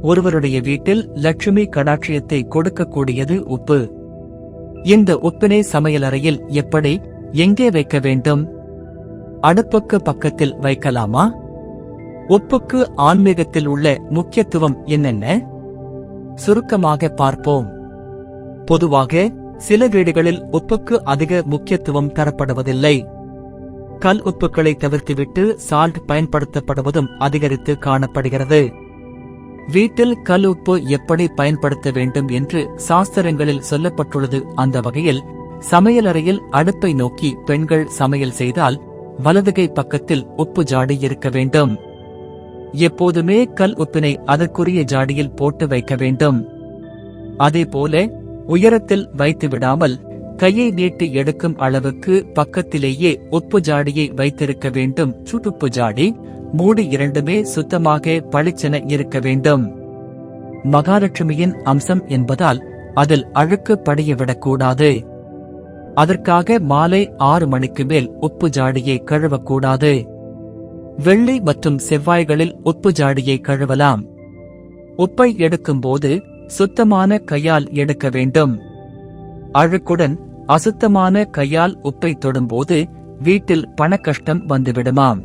ஒருவருடைய வீட்டில் லட்சுமி கடாட்சியத்தை கொடுக்கக்கூடியது உப்பு. இந்த உப்பினை சமையலறையில் எப்படி, எங்கே வைக்க வேண்டும்? அடுப்புக்கு பக்கத்தில் வைக்கலாமா? உப்புக்கு ஆன்மீகத்தில் உள்ள முக்கியத்துவம் என்னென்ன? சுருக்கமாக பார்ப்போம். பொதுவாக சில வீடுகளில் உப்புக்கு அதிக முக்கியத்துவம் தரப்படுவதில்லை. கல் உப்புக்களை தவிர்த்துவிட்டு சால்ட் பயன்படுத்தப்படுவதும் அதிகரித்து காணப்படுகிறது. வீட்டில் கல் உப்பு எப்படி பயன்படுத்த வேண்டும் என்று சாஸ்திரங்களில் சொல்லப்பட்டுள்ளது. அந்த வகையில் சமையலறையில் அடுப்பை நோக்கி பெண்கள் சமையல் செய்தால் வலதுகை பக்கத்தில் உப்பு ஜாடி இருக்க வேண்டும். எப்போதுமே கல் உப்பினை அதற்குரிய ஜாடியில் போட்டு வைக்க வேண்டும். அதேபோல உயரத்தில் வைத்து விடாமல் கையை நீட்டி எடுக்கும் அளவுக்கு பக்கத்திலேயே உப்பு ஜாடியை வைத்திருக்க வேண்டும். சுட்டுப்பு ஜாடி, மூடி இரண்டுமே சுத்தமாக பளிச்சென இருக்க வேண்டும். மகாலட்சுமியின் அம்சம் என்பதால் அதில் அழுக்கு படியவிடக்கூடாது. அதற்காக மாலை 6 மணிக்கு மேல் உப்பு ஜாடியை கழுவக்கூடாது. வெள்ளி மற்றும் செவ்வாய்களில் உப்பு ஜாடியை கழுவலாம். உப்பை எடுக்கும்போது சுத்தமான கையால் எடுக்க வேண்டும். அழுக்குடன் அசுத்தமான கையால் உப்பை தொடும்போது வீட்டில் பணக்கஷ்டம் வந்துவிடுமாம்.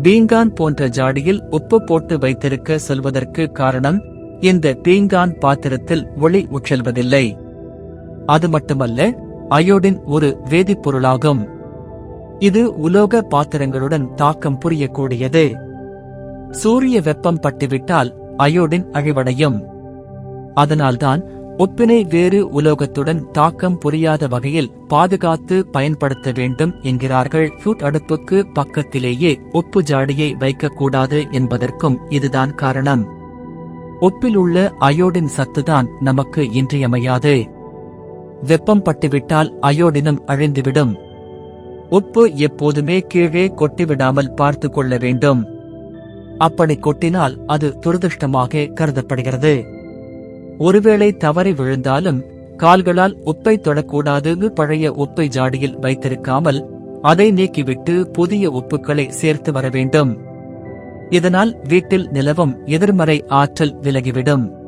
பீங்கான் போன்ற ஜாடியில் உப்பு போட்டு வைத்திருக்க சொல்வதற்கு காரணம், இந்த பீங்கான் பாத்திரத்தில் ஒளி உட்செல்வதில்லை. அது மட்டுமல்ல, அயோடின் ஒரு வேதிப்பொருளாகும். இது உலோக பாத்திரங்களுடன் தாக்கம் புரியக்கூடியது. சூரிய வெப்பம் பட்டுவிட்டால் அயோடின் அழிவடையும். அதனால்தான் உப்பினை வேறு உலோகத்துடன் தாக்கம் புரியாத வகையில் பாதுகாத்து பயன்படுத்த வேண்டும் என்கிறார்கள். அடுப்புக்கு பக்கத்திலேயே உப்பு ஜாடியை வைக்கக்கூடாது என்பதற்கும் இதுதான் காரணம். உப்பில் உள்ள அயோடின் சத்துதான் நமக்கு இன்றியமையாது. வெப்பம் பட்டுவிட்டால் அயோடினும் அழிந்துவிடும். உப்பு எப்போதுமே கீழே கொட்டிவிடாமல் பார்த்து கொள்ள வேண்டும். அப்படி கொட்டினால் அது துரதிர்ஷ்டமாக கருதப்படுகிறது. ஒருவேளை தவறி விழுந்தாலும் கால்களால் உப்பை தொடக்கூடாது. பழைய உப்பை ஜாடியில் வைத்திருக்காமல் அதை நீக்கிவிட்டு புதிய உப்புக்களை சேர்த்து வர வேண்டும். இதனால் வீட்டில் நிலவும் எதிர்மறை ஆற்றல் விலகிவிடும்.